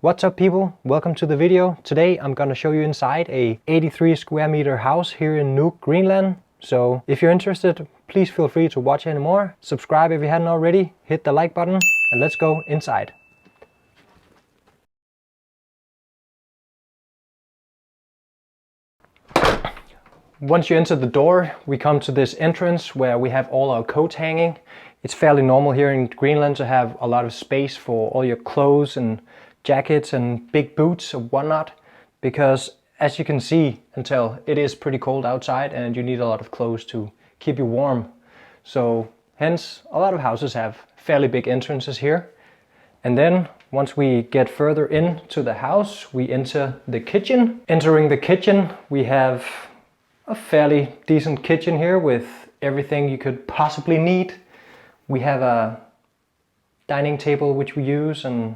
What's up people, welcome to the video. Today I'm gonna show you inside a 83 square meter house here in Nuuk, Greenland. So if you're interested, please feel free to watch any more. Subscribe if you hadn't already, hit the like button and let's go inside. Once you enter the door, we come to this entrance where we have all our coats hanging. It's fairly normal here in Greenland to have a lot of space for all your clothes and jackets and big boots and whatnot, because as you can see and tell, it is pretty cold outside and you need a lot of clothes to keep you warm. So hence a lot of houses have fairly big entrances here. And then once we get further into the house, we enter the kitchen. Entering the kitchen, we have a fairly decent kitchen here with everything you could possibly need. We have a dining table which we use, and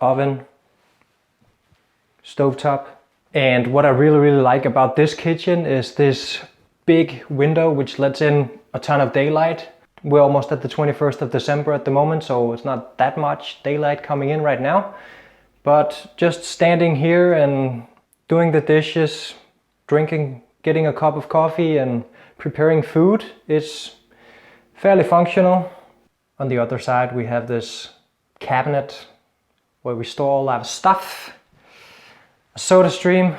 oven, stovetop. And what I really like about this kitchen is this big window which lets in a ton of daylight. We're almost at the 21st of December at the moment, so it's not that much daylight coming in right now. But just standing here and doing the dishes, drinking, getting a cup of coffee and preparing food is fairly functional. On the other side we have this cabinet where we store all our stuff. A soda stream,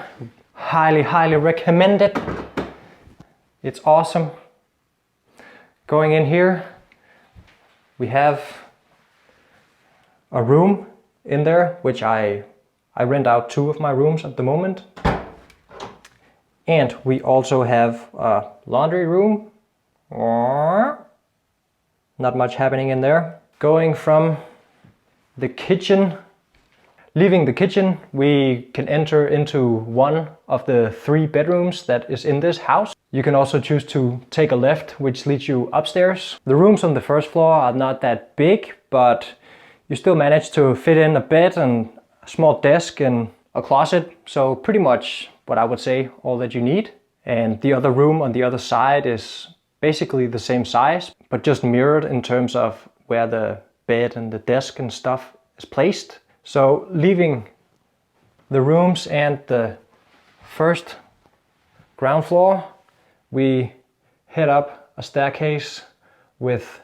highly recommend it. It's awesome. Going in here, we have a room in there, which I rent out 2 of my rooms at the moment. And we also have a laundry room. Not much happening in there. Going from the kitchen, leaving the kitchen, we can enter into one of the 3 bedrooms that is in this house. You can also choose to take a left, which leads you upstairs. The rooms on the first floor are not that big, but you still manage to fit in a bed and a small desk and a closet. So pretty much what I would say all that you need. And the other room on the other side is basically the same size, but just mirrored in terms of where the bed and the desk and stuff is placed. So leaving the rooms and the first ground floor, we head up a staircase with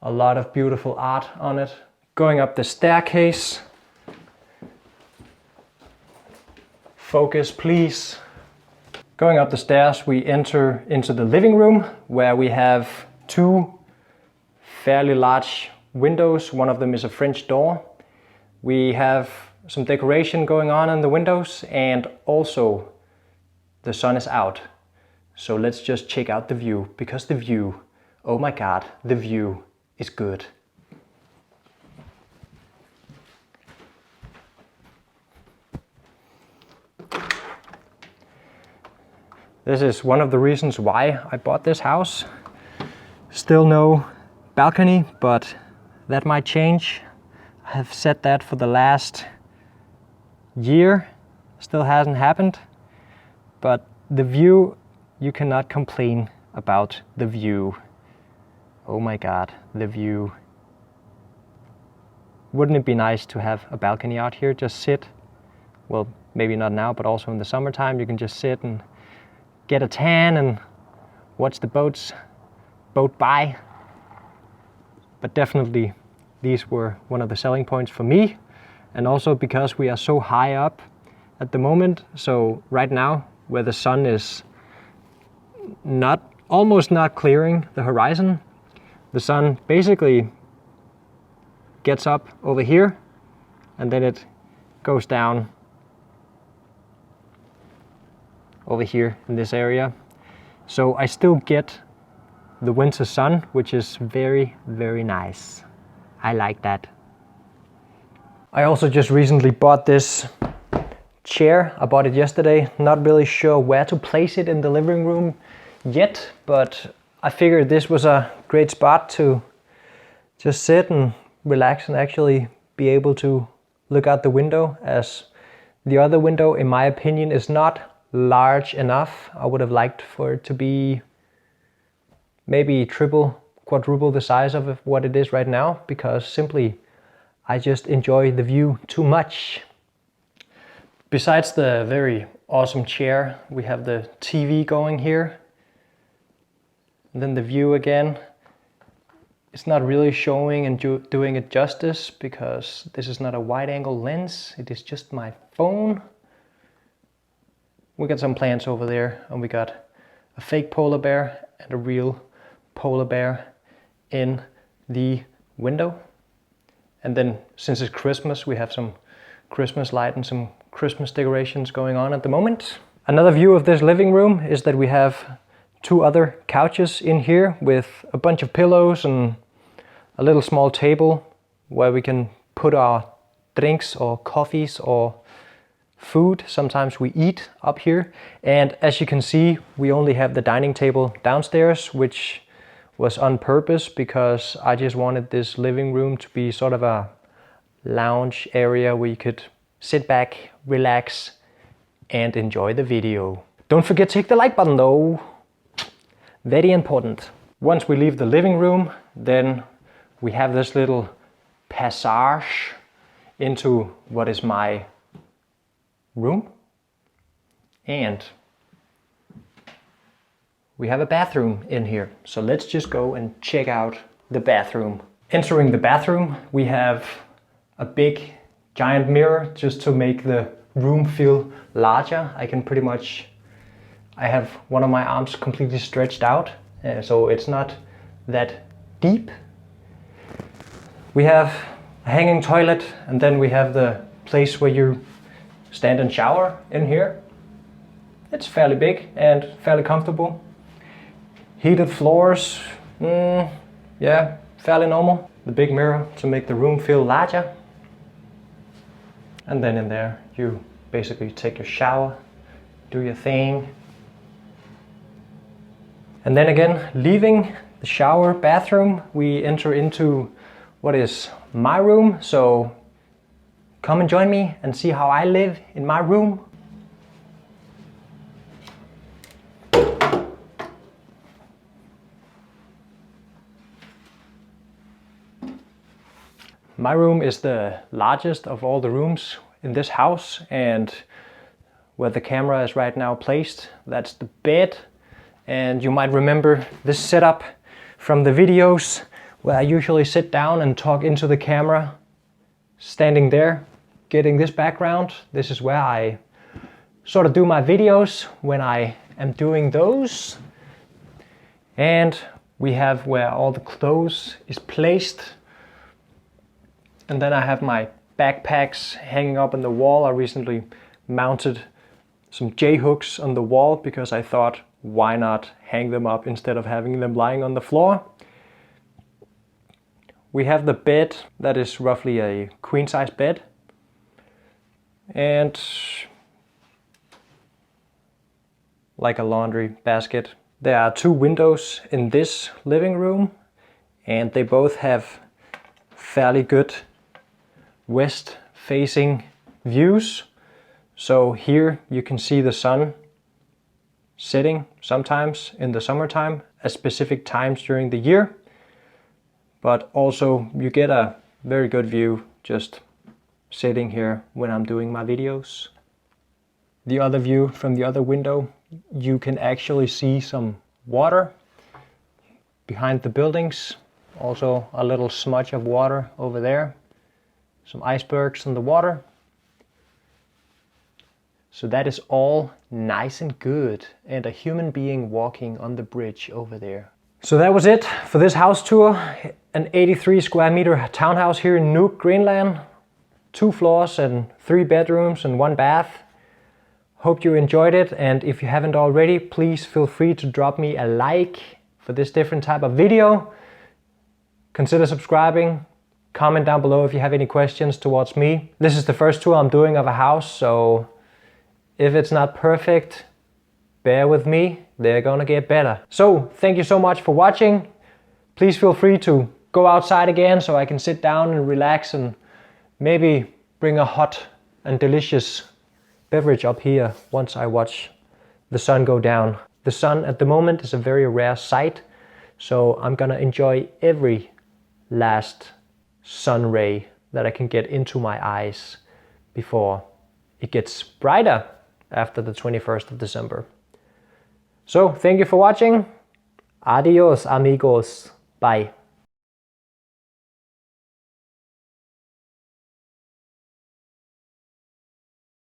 a lot of beautiful art on it. Going up the staircase, focus please. Going up the stairs, we enter into the living room where we have 2 fairly large windows. One of them is a French door. We have some decoration going on in the windows, and also the sun is out. So let's just check out the view, because the view, oh my god, the view is good. This is one of the reasons why I bought this house. Still no balcony, but that might change. I have said that for the last year, still hasn't happened. But the view, you cannot complain about the view. Oh my god, the view. Wouldn't it be nice to have a balcony out here? Just sit, well, maybe not now, but also in the summertime, you can just sit and get a tan and watch the boat by. But definitely these were one of the selling points for me, and also because we are so high up at the moment. So right now, where the sun is almost not clearing the horizon, the sun basically gets up over here and then it goes down over here in this area. So I still get the winter sun, which is very nice. I like that. I also just recently bought this chair. I bought it yesterday. Not really sure where to place it in the living room yet, but I figured this was a great spot to just sit and relax and actually be able to look out the window, as the other window, in my opinion, is not large enough. I would have liked for it to be maybe triple, quadruple the size of what it is right now, because simply I just enjoy the view too much. Besides the very awesome chair, we have the TV going here. And then the view again. It's not really showing and doing it justice because this is not a wide angle lens. It is just my phone. We got some plants over there, and we got a fake polar bear and a real polar bear in the window. And then since it's Christmas, we have some Christmas light and some Christmas decorations going on at the moment. Another view of this living room is that we have 2 other couches in here with a bunch of pillows and a little small table where we can put our drinks or coffees or food. Sometimes we eat up here. And as you can see, we only have the dining table downstairs, which was on purpose because I just wanted this living room to be sort of a lounge area where you could sit back, relax, and enjoy the video. Don't forget to hit the like button though. Very important. Once we leave the living room, then we have this little passage into what is my room. And we have a bathroom in here. So let's just go and check out the bathroom. Entering the bathroom, we have a big giant mirror just to make the room feel larger. I have one of my arms completely stretched out, so it's not that deep. We have a hanging toilet, and then we have the place where you stand and shower in here. It's fairly big and fairly comfortable. Heated floors, yeah, fairly normal. The big mirror to make the room feel larger. And then in there, you basically take your shower, do your thing. And then again, leaving the shower bathroom, we enter into what is my room. So come and join me and see how I live in my room. My room is the largest of all the rooms in this house, and where the camera is right now placed, that's the bed. And you might remember this setup from the videos where I usually sit down and talk into the camera, standing there, getting this background. This is where I sort of do my videos when I am doing those. And we have where all the clothes is placed. And then I have my backpacks hanging up on the wall. I recently mounted some J-hooks on the wall because I thought, why not hang them up instead of having them lying on the floor? We have the bed that is roughly a queen size bed. And like a laundry basket. There are 2 windows in this living room, and they both have fairly good west facing views. So here you can see the sun setting sometimes in the summertime at specific times during the year, but also you get a very good view just sitting here when I'm doing my videos. The other view from the other window, you can actually see some water behind the buildings. Also a little smudge of water over there. Some icebergs in the water. So that is all nice and good. And a human being walking on the bridge over there. So that was it for this house tour. An 83 square meter townhouse here in Nuuk, Greenland. 2 floors and 3 bedrooms and 1 bath. Hope you enjoyed it, and if you haven't already, please feel free to drop me a like for this different type of video. Consider subscribing. Comment down below if you have any questions towards me. This is the first tour I'm doing of a house, so if it's not perfect, bear with me. They're gonna get better. So thank you so much for watching. Please feel free to go outside again so I can sit down and relax and maybe bring a hot and delicious beverage up here once I watch the sun go down. The sun at the moment is a very rare sight, so I'm gonna enjoy every last sun ray that I can get into my eyes before it gets brighter after the 21st of December. So thank you for watching. Adios amigos. Bye.